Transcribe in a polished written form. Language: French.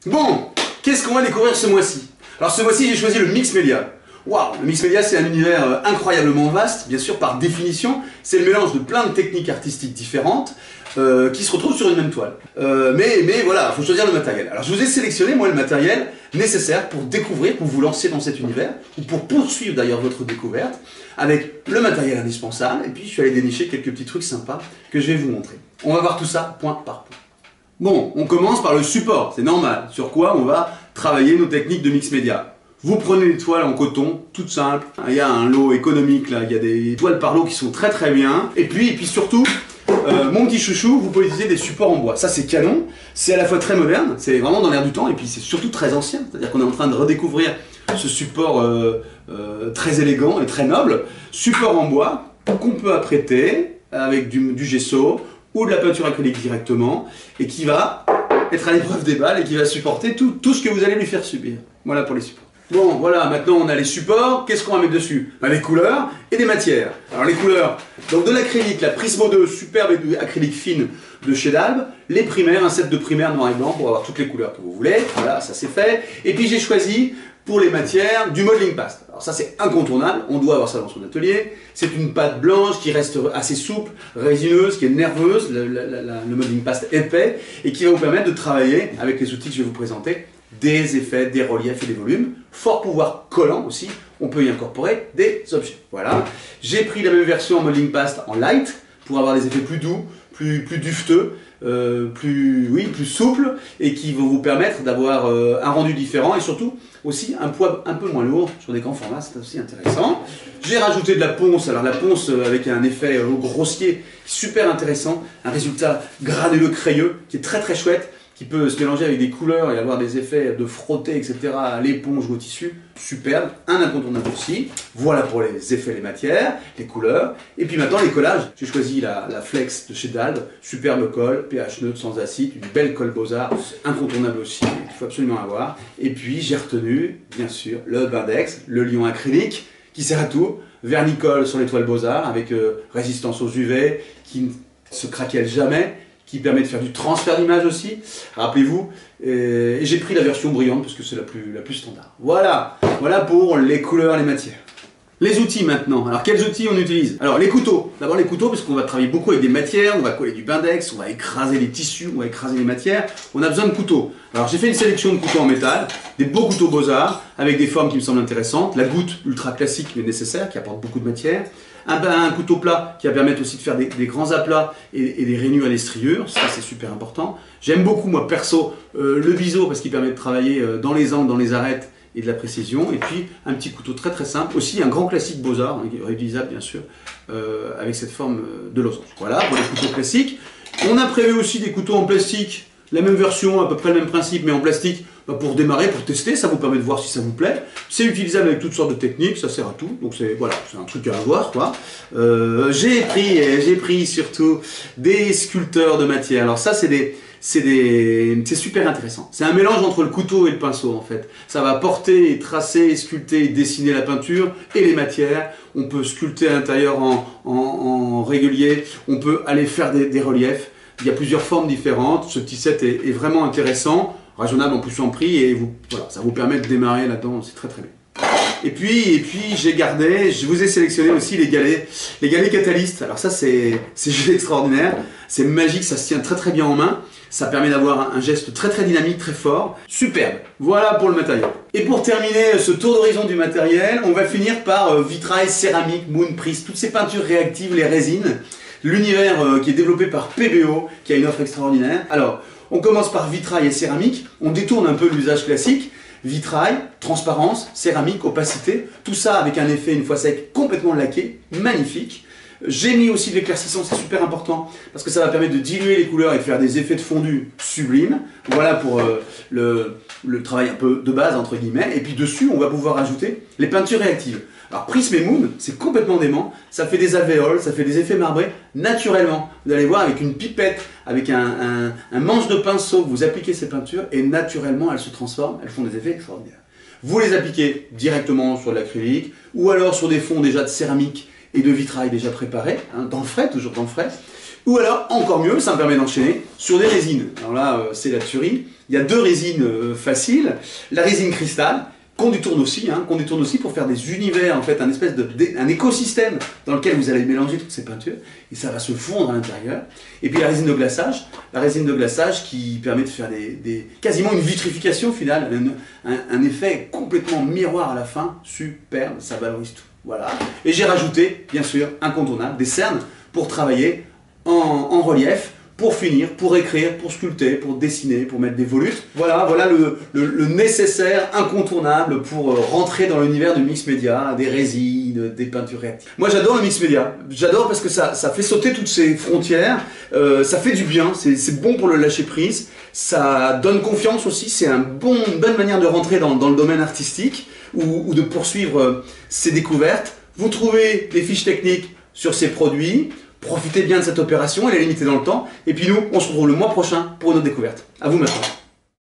Bon, qu'est-ce qu'on va découvrir ce mois-ci? Alors ce mois-ci, j'ai choisi le mix média. Waouh, le mix média, c'est un univers incroyablement vaste, bien sûr, par définition. C'est le mélange de plein de techniques artistiques différentes qui se retrouvent sur une même toile. Mais voilà, il faut choisir le matériel. Alors je vous ai sélectionné, moi, le matériel nécessaire pour découvrir, pour vous lancer dans cet univers, ou pour poursuivre d'ailleurs votre découverte, avec le matériel indispensable, et puis je suis allé dénicher quelques petits trucs sympas que je vais vous montrer. On va voir tout ça point par point. Bon, on commence par le support, c'est normal. Sur quoi on va travailler nos techniques de mix média. Vous prenez des toiles en coton, toutes simples. Il y a un lot économique là, il y a des toiles par lot qui sont très très bien. Et puis surtout, mon petit chouchou, vous pouvez utiliser des supports en bois. Ça c'est canon, c'est à la fois très moderne, c'est vraiment dans l'air du temps, et puis c'est surtout très ancien. C'est-à-dire qu'on est en train de redécouvrir ce support très élégant et très noble. Support en bois qu'on peut apprêter avec du gesso ou de la peinture acrylique directement, et qui va être à l'épreuve des balles et qui va supporter tout ce que vous allez lui faire subir. Voilà pour les supports. Bon, voilà, maintenant on a les supports. Qu'est-ce qu'on va mettre dessus? Des couleurs et des matières. Alors les couleurs, donc de l'acrylique, la Prismo 2, superbe acrylique fine de chez Dalbe. Les primaires, un set de primaires noir et blanc pour avoir toutes les couleurs que vous voulez. Voilà, ça c'est fait. Et puis j'ai choisi pour les matières du modeling paste. Alors ça c'est incontournable, on doit avoir ça dans son atelier. C'est une pâte blanche qui reste assez souple, résineuse, qui est nerveuse, le modeling paste épais, et qui va vous permettre de travailler avec les outils que je vais vous présenter, des effets, des reliefs et des volumes. Fort pouvoir collant aussi, on peut y incorporer des objets. Voilà, j'ai pris la même version en modeling paste en light pour avoir des effets plus doux, plus dufteux, plus souple, et qui vont vous permettre d'avoir un rendu différent et surtout aussi un poids un peu moins lourd sur des grands formats, c'est aussi intéressant. J'ai rajouté de la ponce, alors la ponce avec un effet grossier super intéressant, un résultat granuleux crayeux qui est très très chouette, qui peut se mélanger avec des couleurs et avoir des effets de frotter, etc. à l'éponge ou au tissu. Superbe, un incontournable aussi. Voilà pour les effets, les matières, les couleurs. Et puis maintenant les collages. J'ai choisi la Flex de chez Dalbe, superbe colle, pH neutre, sans acide, une belle colle Beaux-Arts, incontournable aussi, il faut absolument avoir. Et puis j'ai retenu, bien sûr, le Bindex, le lion acrylique, qui sert à tout. Vernicole sur les toiles Beaux-Arts, avec résistance aux UV, qui ne se craquelle jamais, qui permet de faire du transfert d'image aussi, rappelez-vous, et j'ai pris la version brillante parce que c'est la plus standard. Voilà pour les couleurs, les matières. Les outils maintenant, alors quels outils on utilise? Alors les couteaux, d'abord les couteaux parce qu'on va travailler beaucoup avec des matières, on va coller du Bindex, on va écraser les tissus, on va écraser les matières, on a besoin de couteaux. Alors j'ai fait une sélection de couteaux en métal, des beaux couteaux Beaux-Arts, avec des formes qui me semblent intéressantes, la goutte ultra classique mais nécessaire, qui apporte beaucoup de matière, un couteau plat qui va permettre aussi de faire des grands aplats et des rainures et des striures, ça c'est super important. J'aime beaucoup moi perso le biseau parce qu'il permet de travailler dans les angles, dans les arêtes et de la précision, et puis un petit couteau très très simple, aussi un grand classique Beaux-Arts, réutilisable bien sûr, avec cette forme de losange. Voilà pour les couteaux classiques. On a prévu aussi des couteaux en plastique, la même version, à peu près le même principe, mais en plastique, pour démarrer, pour tester, ça vous permet de voir si ça vous plaît. C'est utilisable avec toutes sortes de techniques, ça sert à tout, donc voilà, c'est un truc à avoir, quoi. J'ai pris surtout des sculpteurs de matière. Alors ça, c'est super intéressant. C'est un mélange entre le couteau et le pinceau, en fait. Ça va porter, tracer, sculpter, dessiner la peinture et les matières. On peut sculpter à l'intérieur en régulier, on peut aller faire des reliefs. Il y a plusieurs formes différentes, ce petit set est vraiment intéressant, raisonnable en plus en prix, et voilà, ça vous permet de démarrer là-dedans, c'est très très bien. Et puis je vous ai sélectionné aussi les galets catalystes. Alors ça c'est juste extraordinaire, c'est magique, ça se tient très très bien en main, ça permet d'avoir un geste très très dynamique, très fort, superbe. Voilà pour le matériel. Et pour terminer ce tour d'horizon du matériel, on va finir par vitrail, céramique, Moonprise, toutes ces peintures réactives, les résines. L'univers qui est développé par PBO, qui a une offre extraordinaire. Alors, on commence par vitrail et céramique, on détourne un peu l'usage classique. Vitrail, transparence, céramique, opacité, tout ça avec un effet, une fois sec, complètement laqué, magnifique. J'ai mis aussi de l'éclaircissant, c'est super important, parce que ça va permettre de diluer les couleurs et de faire des effets de fondu sublimes. Voilà pour le travail un peu de base, entre guillemets. Et puis dessus, on va pouvoir ajouter les peintures réactives. Alors Prism et Moon, c'est complètement dément, ça fait des alvéoles, ça fait des effets marbrés naturellement. Vous allez voir avec une pipette, avec un manche de pinceau, vous appliquez ces peintures et naturellement elles se transforment, elles font des effets extraordinaires. Vous les appliquez directement sur de l'acrylique ou alors sur des fonds déjà de céramique et de vitrail déjà préparés, dans le frais, toujours dans le frais. Ou alors, encore mieux, ça me permet d'enchaîner sur des résines. Alors là, c'est la tuerie. Il y a deux résines faciles. La résine cristal, qu'on détourne aussi, pour faire des univers, en fait, un écosystème dans lequel vous allez mélanger toutes ces peintures, et ça va se fondre à l'intérieur. Et puis la résine de glaçage qui permet de faire quasiment une vitrification finale, un effet complètement miroir à la fin, superbe, ça valorise tout. Voilà. Et j'ai rajouté, bien sûr, incontournable, des cernes pour travailler en relief, pour finir, pour écrire, pour sculpter, pour dessiner, pour mettre des volutes. Voilà le nécessaire, incontournable pour rentrer dans l'univers du mix média, des résines, des peintures réactives. Moi j'adore le mix média, j'adore parce que ça fait sauter toutes ces frontières, ça fait du bien, c'est bon pour le lâcher prise, ça donne confiance aussi, c'est une bonne manière de rentrer dans le domaine artistique ou de poursuivre ses découvertes. Vous trouvez des fiches techniques sur ces produits. Profitez bien de cette opération, elle est limitée dans le temps. Et puis nous, on se retrouve le mois prochain pour une autre découverte. À vous maintenant.